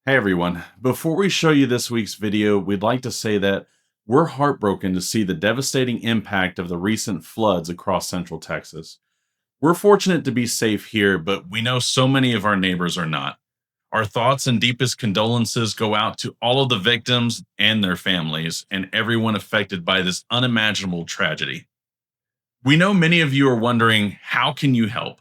Hey everyone, before we show you this week's video, we'd like to say that we're heartbroken to see the devastating impact of the recent floods across central Texas. We're fortunate to be safe here, but we know so many of our neighbors are not. Our thoughts and deepest condolences go out to all of the victims and their families and everyone affected by this unimaginable tragedy. We know many of you are wondering, how can you help?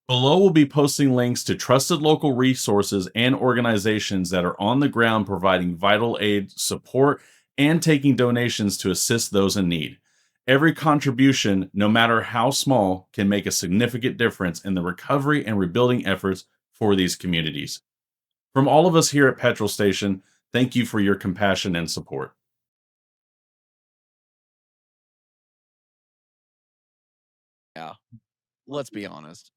Below, we'll be posting links to trusted local resources and organizations that are on the ground providing vital aid, support, and taking donations to assist those in need. Every contribution, no matter how small, can make a significant difference in the recovery and rebuilding efforts for these communities. From all of us here at Petrol Station, thank you for your compassion and support. Yeah, let's be honest.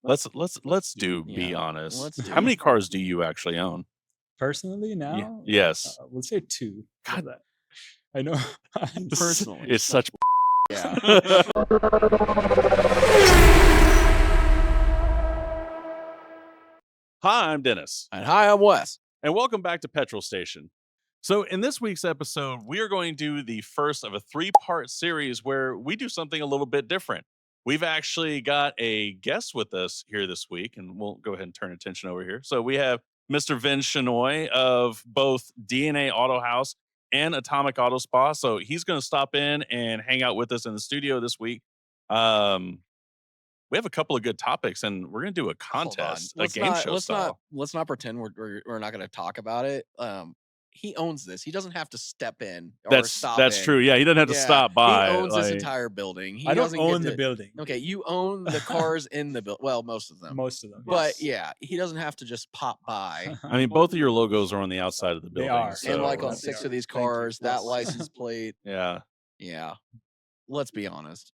Let's be Yeah, honest. let's How do. many cars do you actually own? Personally, now, Yes. let's say 2. How's God. that? I know. Personally. It's such Yeah. Hi, I'm Dennis, And hi, I'm Wes. and welcome back to Petrol Station. So, in this week's episode, we are going to do the first of a 3-part series where we do something a little bit different. We've actually got a guest with us here this week, and we'll go ahead and turn attention over here. So, we have Mr. Vin Shenoi of both DNA Auto House and Atomic Auto Spa. So, he's going to stop in and hang out with us in the studio this week. We have a couple of good topics, and we're going to do a contest, a game show style. Let's not pretend we're not going to talk about it. He owns this. He doesn't have to step in or stop. That's in. true. Yeah, he doesn't have to Yeah, stop by. He owns this entire building. He I don't doesn't own get the building. Okay, you own the cars in the building. Well, most of them. Most of them. But yes. yeah, he doesn't have to just pop by. I mean, both of your logos are on the outside of the building. are. So, And like on They 6 are. of these Thank you. cars, that Yes. license plate. yeah. Yeah. Let's be honest.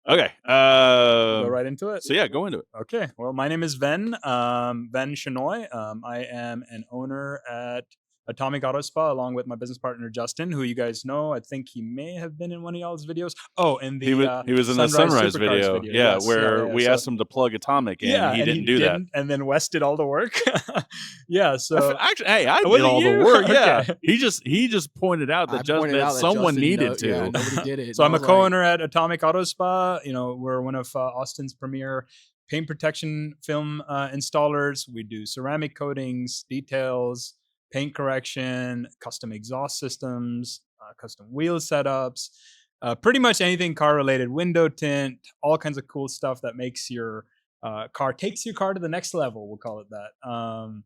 Okay. Go right into it. So yeah, go into it. Okay. Well, my name is Vin Shenoi. I am an owner at Atomic Auto Spa along with my business partner Justin, who you guys know. I think he may have been in one of y'all's videos. Oh, and He was in the Sunrise Supercars video. Yeah, Yes, where we So- asked him to plug Atomic, and yeah, he and didn't do that. And then Wes did all the work. Yeah. So Actually, hey, I Was did it all the you? work. Yeah, Okay. he just pointed out that, I pointed out that someone Justin needed to. Yeah, nobody did it. So And I'm I a was co-owner at Atomic Auto Spa. You know, we're one of Austin's premier paint protection film installers. We do ceramic coatings, details, paint correction, custom exhaust systems, custom wheel setups, pretty much anything car related, window tint, all kinds of cool stuff that makes your takes your car to the next level. We'll call it that.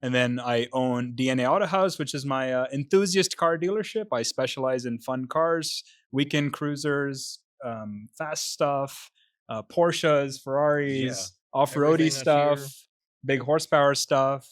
And then I own DNA Auto House, which is my enthusiast car dealership. I specialize in fun cars, weekend cruisers, fast stuff, Porsches, Ferraris, off-roady everything I stuff, big horsepower stuff.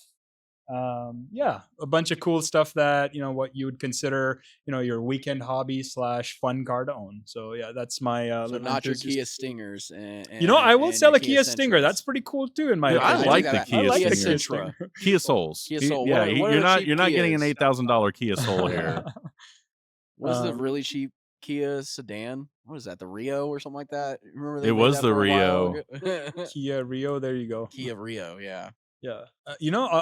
Yeah, a bunch of cool stuff that, what you would consider, your weekend hobby / fun car to own. So yeah, that's my so little not your enthusiast. Kia Stingers. And I will and sell your a Kia Stinger. Sentras. That's pretty cool too, in my Dude, I opinion. like I the like Kia I like the Stinger. Kia Sentra. Stinger. Kia Souls. Kia Soul. Yeah, What are you're the not cheap getting an Kias? $8,000 Kia Soul here. What is the Um, really cheap Kia sedan? What is that? The Rio or something like that? Remember they It made was that the for a while Rio. ago? Kia Rio, there you go. Kia Rio, yeah. Yeah.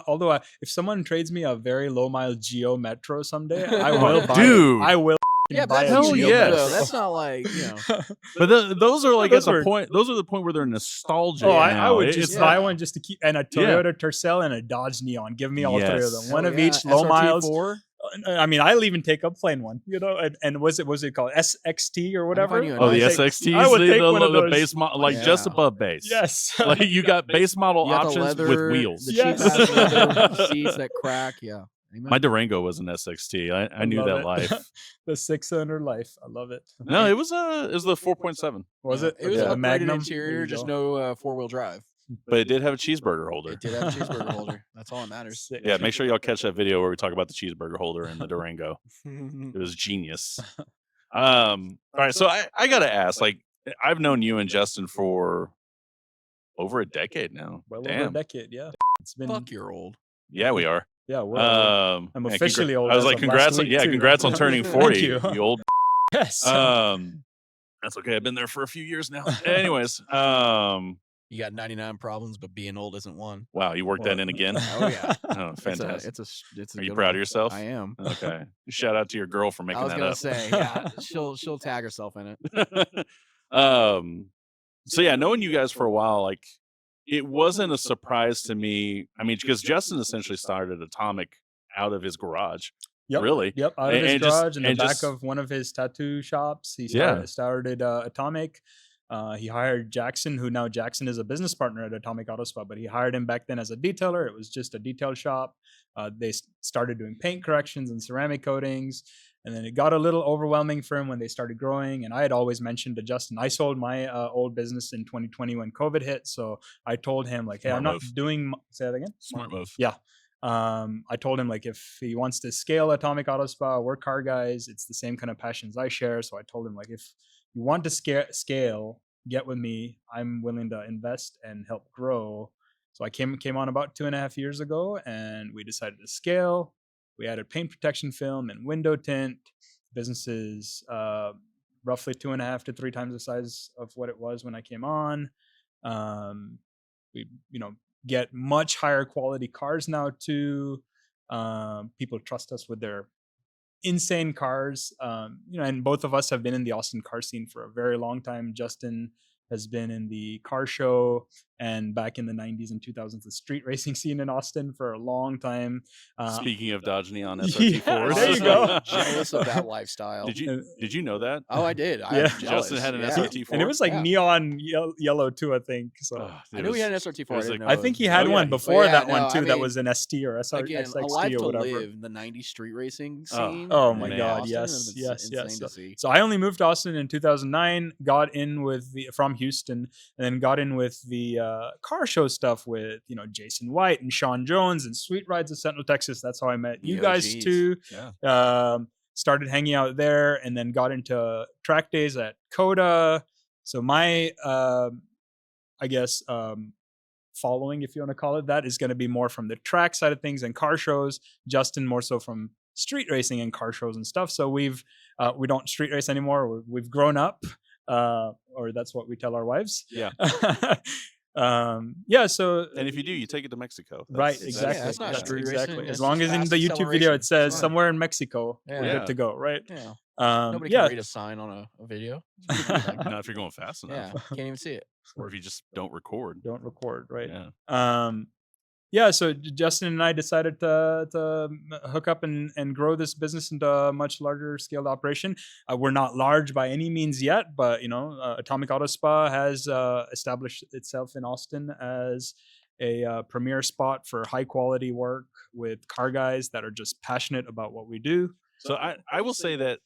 Although if someone trades me a very low mile Geo Metro someday, I will buy Dude. it. I will Yeah, buy but a that's Hell cheap, Geo yes. though. Metro. That's not like, But those are like Those at the were- point. Those are the point where they're nostalgic. Oh, I now. would It's just yeah. buy one just to keep, and a Toyota Tercel and a Dodge Neon. Give me all 3 of them. Yes. One Hell of yeah. each, low miles. SRT4? I mean, I'll even take a plain one, and was it called SXT or whatever? find you a Oh, the nice- SXTs, I would take one of the those. base model, like Yeah. just above base. Yes. Like you got base model You got the options leather, with wheels. The Yes. cheap ass leather seats that crack. Yeah. Amen. My Durango was an SXT. I knew love that it. life. The 600 life. I love it. No, it was the 4.7, Was Yeah. it? It was Okay, an the upgraded Magnum. interior, There you just go. no 4-wheel drive. but it did have a cheeseburger holder. It did have a cheeseburger holder. That's all that matters. Sick. Yeah, make sure y'all catch that video where we talk about the cheeseburger holder in the Durango. It was genius. All right, so I gotta ask, like, I've known you and Justin for over a decade now. Well over a Damn. decade, yeah. It's been Fuck, you're old. Yeah, we are. yeah. Well, I'm officially old I was as like, of last congrats! week, Yeah, too. congrats on turning Thank 40. you. You old. yes. That's okay. I've been there for a few years now. Anyways, You got 99 problems, but being old isn't one. Wow, you worked that in again? Oh yeah. Oh, fantastic. It's a Are you good proud one. of yourself? I am. Okay. Shout out to your girl for I making was that gonna up. say, yeah, she'll tag herself in it. So yeah, knowing you guys for a while, like it wasn't a surprise to me. I mean, because Justin essentially started Atomic out of his garage. Yep. Really? Yep. Out of his And just garage in the and back just of one of his tattoo shops. He Yeah. started Atomic. He hired Jackson, who now Jackson is a business partner at Atomic Auto Spa, but he hired him back then as a detailer. It was just a detail shop. They started doing paint corrections and ceramic coatings. And then it got a little overwhelming for him when they started growing. And I had always mentioned to Justin, I sold my old business in 2020 when COVID hit. So I told him, like, hey, Smart I'm not move. doing, say that again? Smart move. Yeah. I told him, like, if he wants to scale Atomic Auto Spa, we're car guys, it's the same kind of passions I share. So I told him, like, if you want to scale, get with me. I'm willing to invest and help grow. So I came on about 2.5 years ago, and we decided to scale. We added paint protection film and window tint. Businesses roughly 2.5 to 3 times the size of what it was when I came on. We get much higher quality cars now too. People trust us with their insane cars. And both of us have been in the Austin car scene for a very long time. Justin has been in the car show and back in the 90s and 2000s, the street racing scene in Austin for a long time. Speaking of Dodge Neon Yeah, SRT4s, there you go. Jealous of that lifestyle. Did you know that? Oh, I did. Yeah. Justin had an SRT4, and it was like Yeah. neon yellow too, I think. So Oh, I knew he had an SRT4. was I didn't like- know I it think he was- had Oh, one yeah. before Yeah, that no, one I too. that mean, was an ST or Again, a SXT life or to whatever. live in the 90s street racing Oh. scene. Oh in my man. God! Austin, Yes, it's yes, insane yes. to see. So I only moved to Austin in 2009. Got in from Houston, and then got in with the car show stuff with Jason White and Sean Jones and Sweet Rides of Central Texas. That's how I met you The guys OGs. too. Yeah. Started hanging out there, and then got into track days at Coda. So my, I guess, following, if you want to call it that, is going to be more from the track side of things and car shows. Justin more so from street racing and car shows and stuff. So we don't street race anymore. We've grown up, or that's what we tell our wives. Yeah. So And if you do, you take it to Mexico. right, That's- exactly. that's not street exactly. racing, As it's long as in fast the YouTube video acceleration. it says It's fine. somewhere in Mexico, we're Yeah. good to go, right? Yeah. Um, Nobody can yeah. read a sign on a video. Not if you're going fast enough, Yeah, can't even see it. or if you just don't record. Don't record, right? Yeah. So Justin and I decided to hook up and grow this business into a much larger scaled operation. We're not large by any means yet, but Atomic Auto Spa has established itself in Austin as a premier spot for high quality work with car guys that are just passionate about what we do. So I will say that,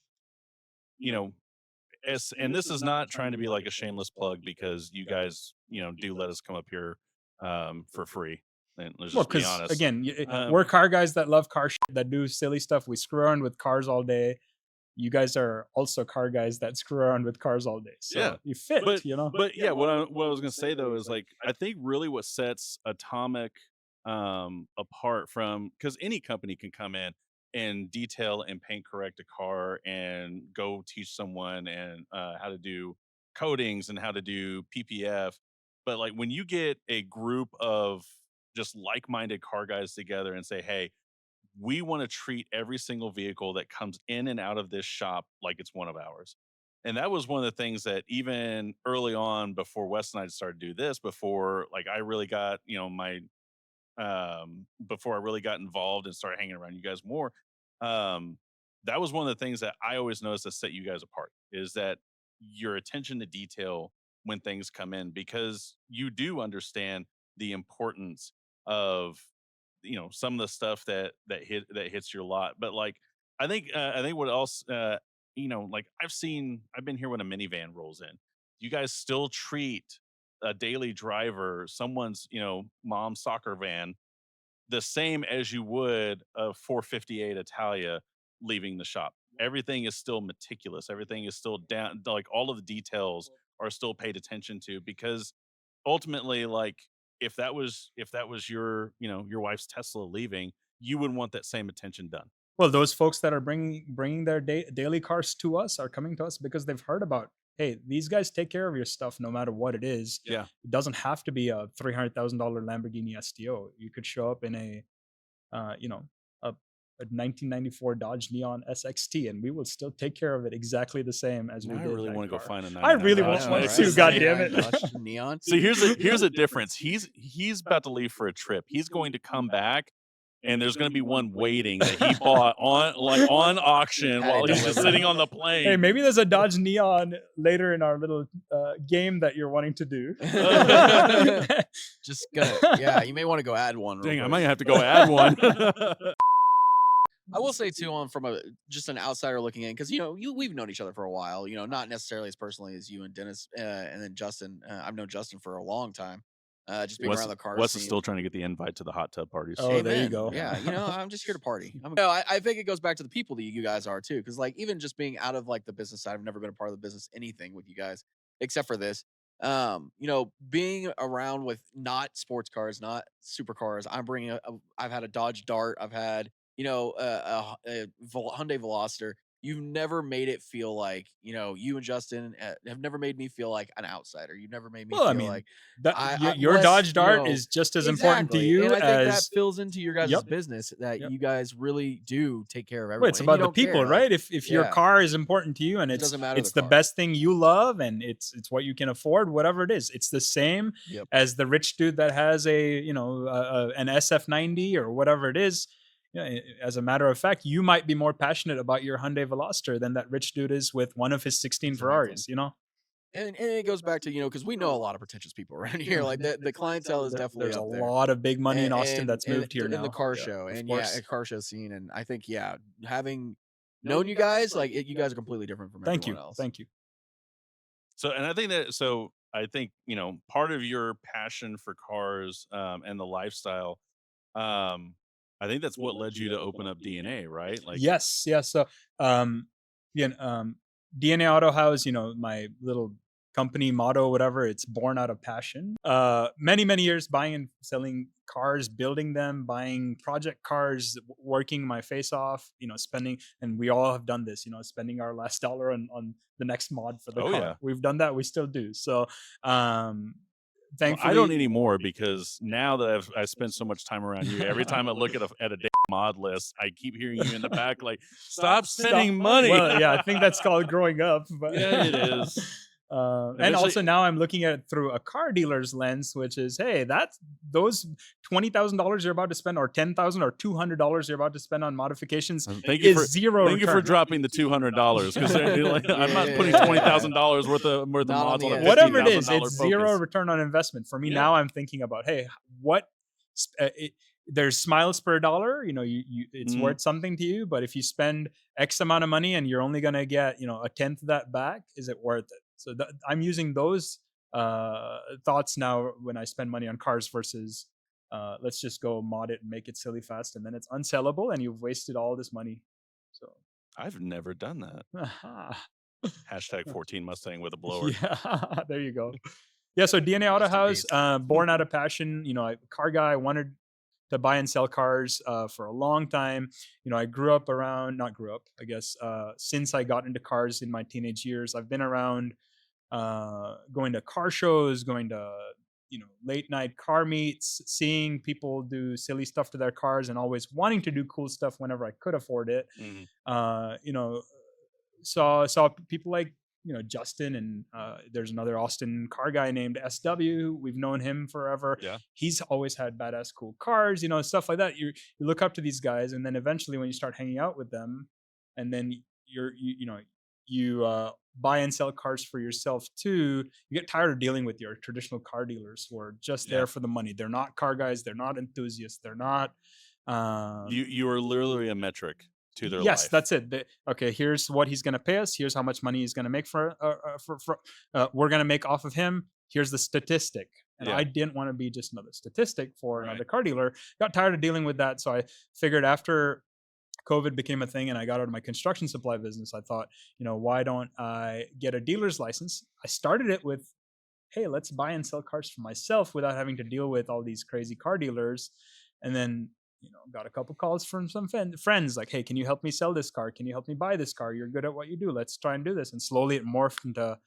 and this is not trying to be like a shameless plug, because you guys, do let us come up here for free. And let's just be Because honest. again, Um, we're car guys that love car shit, that do silly stuff. We screw around with cars all day. You guys are also car guys that screw around with cars all day. So Yeah. you fit, But yeah, what I was gonna say though is, like, I think really what sets Atomic apart from, because any company can come in and detail and paint correct a car and go teach someone and how to do coatings and how to do PPF, but like when you get a group of just like-minded car guys together and say, hey, we want to treat every single vehicle that comes in and out of this shop like it's one of ours. And that was one of the things that even early on, before Wes and I started to do this, before like I really got, before I really got involved and started hanging around you guys more, that was one of the things that I always noticed that set you guys apart, is that your attention to detail when things come in, because you do understand the importance of some of the stuff that hits your lot. But like I think what else, like I've been here when a minivan rolls in. You guys still treat a daily driver, someone's mom's soccer van, the same as you would a 458 Italia leaving the shop. Everything is still meticulous. Everything is still down. Like all of the details are still paid attention to, because ultimately, like if that was your your wife's Tesla leaving, you would want that same attention done. well, those folks that are bringing their daily cars to us are coming to us because they've heard about hey, these guys take care of your stuff no matter what it is. Yeah. It doesn't have to be a $300,000 Lamborghini STO. You could show up in a you know, a 1994 Dodge Neon SXT, and we will still take care of it exactly the same as we Now I did really that want to go car. find a I really 99 want Dodge one Neon. too. Right? God damn it! Dodge Neon. So here's a difference. He's about to leave for a trip. He's going to come back, and there's going to be one waiting that he bought on auction Had it while he's just delivered. sitting on the plane. Hey, maybe there's a Dodge Neon later in our little game that you're wanting to do. Just gonna, yeah, you may want to go add one. real Dang, I quick. might have to go add one. I will say too, on from just an outsider looking in, because we've known each other for a while. Not necessarily as personally as you and Dennis, and then Justin. I've known Justin for a long time. Just being around the car Wes scene. is still trying to get the invite to the hot tub parties. Oh, there you go. Yeah, I'm just here to party. I think it goes back to the people that you guys are too, because like even just being out of like the business side, I've never been a part of the business anything with you guys except for this. Being around with not sports cars, not supercars. I'm bringing I've had a Dodge Dart. I've had a Hyundai Veloster. You've never made it feel like, you and Justin have never made me feel like an outsider. You've never made me Well, I feel mean, like your Wes, Dodge Dart is just as important to exactly. you And I think that as. fills into your guys' Yep. business that Yep. you guys really do take care of everyone. Well, it's and you about the don't care, people, like, right? If your yeah. car is important to you and It it's doesn't matter it's the the car. best thing you love and it's what you can afford, whatever it is, it's the same Yep. as the rich dude that has an SF90 or whatever it is. As a matter of fact, you might be more passionate about your Hyundai Veloster than that rich dude is with one of his 16 Exactly. Ferraris. And it goes back to, because we know a lot of pretentious people around here. Like the clientele is definitely There's up a there. lot of big money in Austin And- that's and moved here in now. the car Yeah, show, of and course. a car show scene. And I think, having known you guys, like you guys are completely different from Thank you. everyone else. Thank you. I think part of your passion for cars and the lifestyle, I think that's what led you to open up DNA, right? Like Yes. So DNA Auto House, my little company motto, whatever, it's born out of passion. Many years buying and selling cars, building them, buying project cars, working my face off, spending, and we all have done this, spending our last dollar on the next mod for the car. yeah. We've done that, we still do. So thankfully, I don't anymore because now that I spent so much time around you, every time I look at a damn mod list, I keep hearing you in the back like, "Stop spending money." Well, yeah, I think that's called growing up. But Yeah, it is. And also now I'm looking at it through a car dealer's lens, which is, hey, that's those $20,000 you're about to spend, or $10,000 or $200 you're about to spend on modifications. Thank you is zero. Thank you for dropping the $200 because I'm not putting $20,000 worth of mods on a whatever it is. $50,000 It's zero return on investment for me. Yeah. Now I'm thinking about, hey, what? There's smiles per dollar. It's worth something to you. But if you spend X amount of money and you're only gonna get a tenth of that back, is it worth it? So I'm using those thoughts now when I spend money on cars versus let's just go mod it and make it silly fast, and then it's unsellable and you've wasted all this money. So I've never done that. Hashtag 14 Mustang with a blower. Yeah, there you go. Yeah, so DNA Auto House, born out of passion. Car guy. I wanted to buy and sell cars for a long time. I since I got into cars in my teenage years, I've been around going to car shows, going to late night car meets, seeing people do silly stuff to their cars, and always wanting to do cool stuff whenever I could afford it. Saw people like Justin, and there's another Austin car guy named SW. We've known him forever. Yeah. He's always had badass cool cars, stuff like that. You look up to these guys, and then eventually when you start hanging out with them, and then you buy and sell cars for yourself too, you get tired of dealing with your traditional car dealers who are just there for the money. They're not car guys, they're not enthusiasts, they're not you are literally a metric to their yes life. That's it. Okay, here's what he's going to pay us, here's how much money he's going to make for we're going to make off of him, here's the statistic. And I didn't want to be just another statistic for another car dealer. Got tired of dealing with that, so I figured after COVID became a thing and I got out of my construction supply business, I thought, why don't I get a dealer's license? I started it with, hey, let's buy and sell cars for myself without having to deal with all these crazy car dealers. And then, got a couple calls from some friends like, hey, can you help me sell this car? Can you help me buy this car? You're good at what you do. Let's try and do this. And slowly it morphed into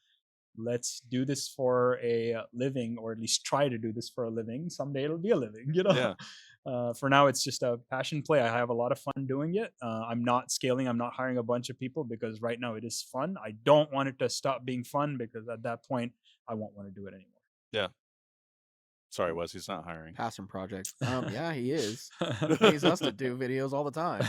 let's do this for a living, or at least try to do this for a living. Someday it'll be a living, you know. Yeah. For now, it's just a passion play. I have a lot of fun doing it. I'm not scaling. I'm not hiring a bunch of people because right now it is fun. I don't want it to stop being fun because at that point I won't want to do it anymore. Yeah. Sorry, Wes, he's not hiring. Passion project. Yeah, he is. He pays us to do videos all the time.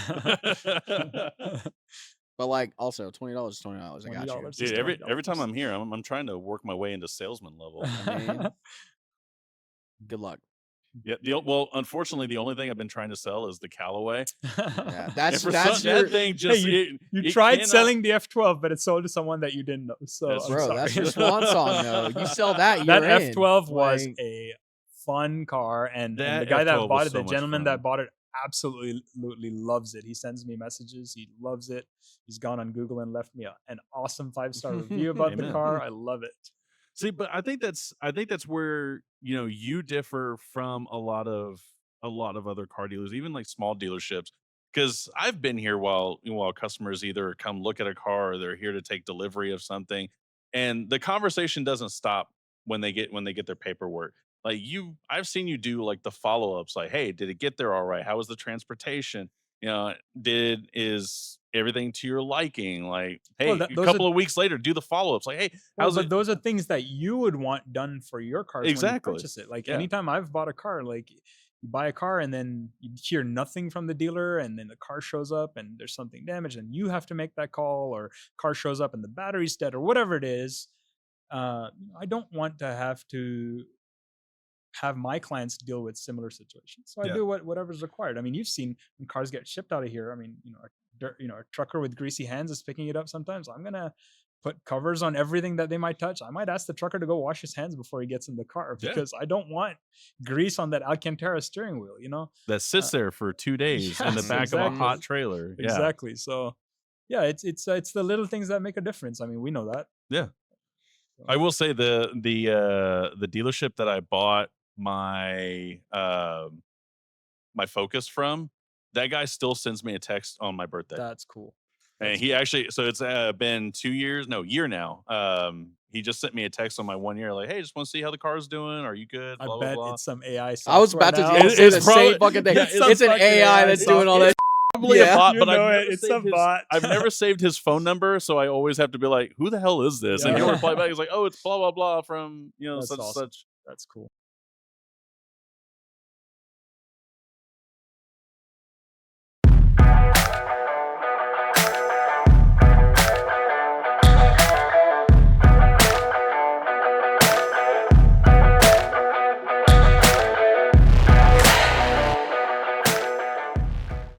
But like, also $20 is $20. I got you. $20 is Dude, every time $20. I'm here, I'm trying to work my way into salesman level. I mean, good luck. Yeah. Well, unfortunately, the only thing I've been trying to sell is the Callaway. Yeah, And that's for that's some, your that thing just you it tried cannot- selling the F12, but it sold to someone that you didn't know. So That's I'm bro. sorry. That's your swan song, though. You sell that, you're That in. F12 was Like, a fun car, and the That guy that F12 bought was it, so the much gentleman fun. that bought it, absolutely loves it. He sends me messages. He loves it. He's gone on Google and left me an awesome 5-star review about the Amen. car. I love it. See, but I think that's where you differ from a lot of other car dealers, even like small dealerships. Because I've been here while customers either come look at a car or they're here to take delivery of something, and the conversation doesn't stop when they get their paperwork. Like I've seen you do like the follow ups, like, hey, did it get there all right? How was the transportation? Is everything to your liking? Like, hey, Well, a those couple are of weeks later, do the follow ups. Like, hey, well, how's but it? those are things that you would want done for your cars when you Exactly. purchase it. Like Yeah. anytime I've bought a car, like you buy a car and then you hear nothing from the dealer, and then the car shows up and there's something damaged, and you have to make that call, or car shows up and the battery's dead, or whatever it is. I don't want to have my clients deal with similar situations, so I Yeah. do whatever's required. I mean, you've seen when cars get shipped out of here. I mean, a trucker with greasy hands is picking it up sometimes. I'm gonna put covers on everything that they might touch. I might ask the trucker to go wash his hands before he gets in the car, Yeah. because I don't want grease on that Alcantara steering wheel, That sits there for 2 days in the yes, back of a hot exactly. trailer. Yeah. Exactly. So yeah, it's the little things that make a difference. I mean, we know that. Yeah. So, I will say the dealership that I bought my my Focus from, that guy still sends me a text on my birthday. that's cool. And That's he actually, so it's been 2 years, no, year now. He just sent me a text on my 1 year, like, hey, just want to see how the car's doing. Are you good? I Blah, bet blah, blah. it's some AI I was software about to now. say the probably- same fucking thing. yeah, it's It's some an fucking AI AI that's doing all software. that. Probably Yeah. a bot, You but I've know never it, it's saved a his, bot. I've never saved his phone number, so I always have to be like, who the hell is this? And he'll Yeah. reply back, he's like, oh, it's blah, blah, blah from, That's such awesome. such. That's cool.